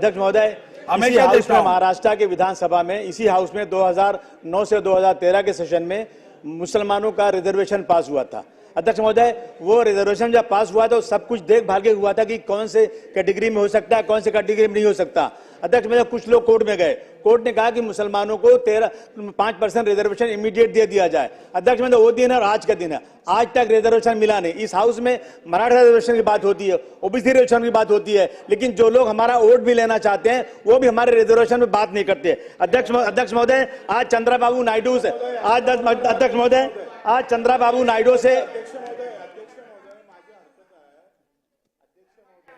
अध्यक्ष महोदय, इसी हाउस में, महाराष्ट्र के विधानसभा में, इसी हाउस में 2009 से 2013 के सेशन में मुसलमानों का रिजर्वेशन पास हुआ था। अध्यक्ष महोदय, वो रिजर्वेशन जब पास हुआ तो सब कुछ देख भाल के हुआ था कि कौन से कैटेगरी में हो सकता है, कौन से कैटेगरी में नहीं हो सकता। अध्यक्ष महोदय, कुछ लोग कोर्ट में गए, कोर्ट ने कहा कि मुसलमानों को 5% रिजर्वेशन इमीडिएट दे दिया जाए। अध्यक्ष महोदय, वो दिन है और आज का दिन है, आज तक रिजर्वेशन मिला नहीं। इस हाउस में मराठा रिजर्वेशन की बात होती है, ओबीसी रिजर्वेशन की बात होती है, लेकिन जो लोग हमारा वोट भी लेना चाहते हैं वो भी हमारे रिजर्वेशन में बात नहीं करते। अध्यक्ष महोदय, आज चंद्रबाबू नायडू से, अध्यक्ष महोदय, आज चंद्रबाबू नायडू से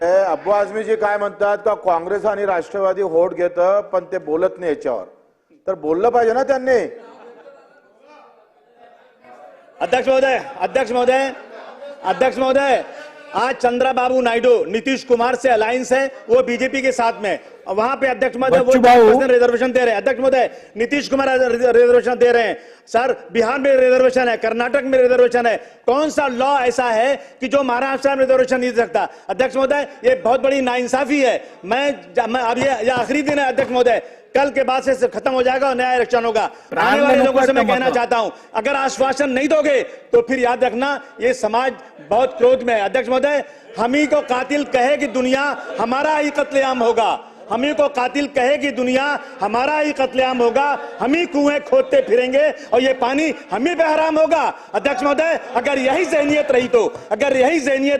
अब्बू आझमी जी काय म्हणतात का काँग्रेस आणि राष्ट्रवादी होट घेतं पण ते बोलत नाही याच्यावर, तर बोललं पाहिजे ना त्यांनी। अध्यक्ष महोदय, आज चंद्रबाबू नायडू नीतीश कुमार से अलायंस है, वो बीजेपी के साथ में, वहां पे अध्यक्ष महोदय वो 10% रिजर्वेशन दे रहे हैं। अध्यक्ष महोदय, नीतीश कुमार रिजर्वेशन दे रहे हैं सर, बिहार में रिजर्वेशन है, कर्नाटक में रिजर्वेशन है। कौन सा लॉ ऐसा है कि जो महाराष्ट्र में रिजर्वेशन नहीं दे सकता? अध्यक्ष महोदय, ये बहुत बड़ी नाइंसाफी है। मैं अब ये आखिरी दिन है अध्यक्ष महोदय, कल के बाद से खत्म हो जाएगा और नया इलेक्शन होगा। आने वाले लोगों से मैं कहना चाहता हूं, अगर आश्वासन नहीं दोगे तो फिर याद रखना ये समाज बहुत क्रोध में है। अध्यक्ष महोदय, हम ही को कातिल कहे कि दुनिया हमारा ही कत्लेआम होगा, हम ही को कातिल कहे कि दुनिया हमारा ही कत्लेआम होगा, हम ही कुएं खोदते फिरेंगे और ये पानी हम ही पे हराम होगा। अध्यक्ष महोदय, अगर यही ज़हनियत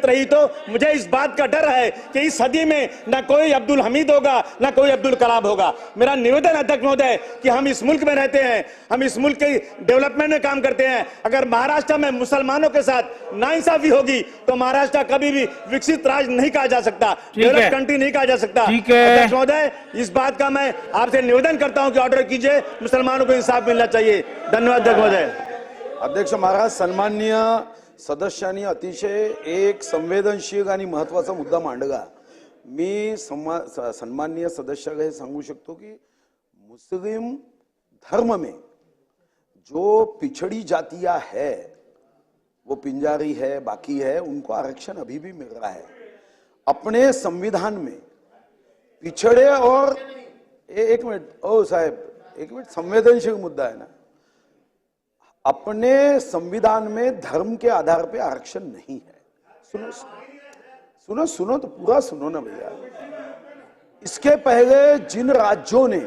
रही तो मुझे इस बात का डर है कि इस सदी में ना कोई अब्दुल हमीद होगा ना कोई अब्दुल कलाम होगा। मेरा निवेदन अध्यक्ष महोदय कि हम इस मुल्क में रहते हैं, हम इस मुल्क के डेवलपमेंट में काम करते हैं। अगर महाराष्ट्र में मुसलमानों के साथ नाइंसाफी होगी तो महाराष्ट्र कभी भी विकसित राज्य नहीं कहा जा सकता, डेवलप कंट्री नहीं कहा जा सकता। महोदय, इस बात का मैं आपसे निवेदन करता हूं कि ऑर्डर कीजिए, मुसलमानों को इंसाफ मिलना चाहिए। धन्यवाद अध्यक्ष महोदय। अध्यक्ष महाराज, सन्माननीय सदस्यांनी अतिशय एक संवेदनशील आणि महत्वाचा मुद्दा मांडला। मी सन्माननीय सदस्याला हे सांगू शकतो की मुस्लिम धर्म में जो पिछड़ी जातियां है, वो पिंजारी है, बाकी है, उनको आरक्षण अभी भी मिल रहा है। अपने संविधान में पिछड़े और एक मिनट, ओ साहब एक मिनट, संवेदनशील मुद्दा है ना। अपने संविधान में धर्म के आधार पे आरक्षण नहीं है। सुनो तो पूरा सुनो ना भैया। इसके पहले जिन राज्यों ने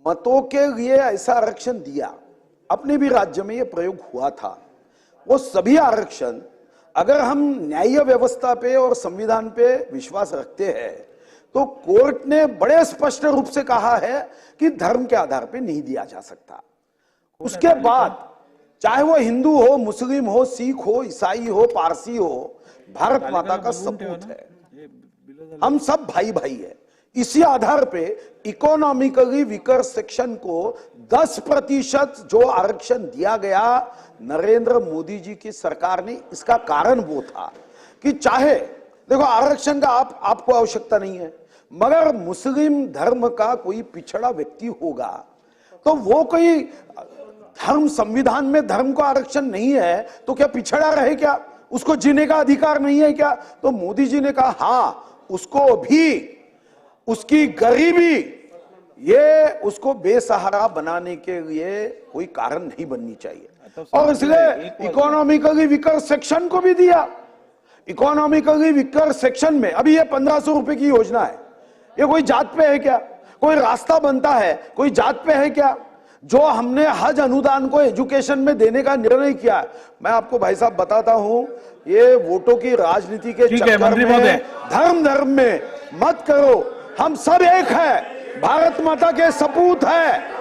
मतों के लिए ऐसा आरक्षण दिया, अपने भी राज्य में यह प्रयोग हुआ था, वो सभी आरक्षण, अगर हम न्याय व्यवस्था पे और संविधान पे विश्वास रखते हैं तो कोर्ट ने बड़े स्पष्ट रूप से कहा है कि धर्म के आधार पे नहीं दिया जा सकता। उसके बाद चाहे वो हिंदू हो, मुस्लिम हो, सिख हो, ईसाई हो, पारसी हो, भारत माता का सपूत है, हम सब भाई भाई है। इसी आधार पे इकोनॉमिकली वीकर सेक्शन को 10% जो आरक्षण दिया गया नरेंद्र मोदी जी की सरकार ने, इसका कारण वो था कि चाहे देखो आरक्षण का आपको आवश्यकता नहीं है, मगर मुस्लिम धर्म का कोई पिछड़ा व्यक्ति होगा तो वो कोई धर्म, संविधान में धर्म को आरक्षण नहीं है तो क्या पिछड़ा रहे क्या? उसको जीने का अधिकार नहीं है क्या? तो मोदी जी ने कहा हाँ, उसको भी उसकी गरीबी ये उसको बेसहारा बनाने के लिए कोई कारण नहीं बननी चाहिए, और इसलिए इकोनॉमिकली वीकर सेक्शन को भी दिया। इकोनॉमिकली वीकर सेक्शन में अभी ये 1500 रुपए की योजना है, ये कोई जात पे है क्या? कोई रास्ता बनता है, कोई जात पे है क्या? जो हमने हज अनुदान को एजुकेशन में देने का निर्णय किया है, मैं आपको भाई साहब बताता हूं, ये वोटों की राजनीति के चक्कर में धर्म में मत करो। हम सब एक है, भारत माता के सपूत है।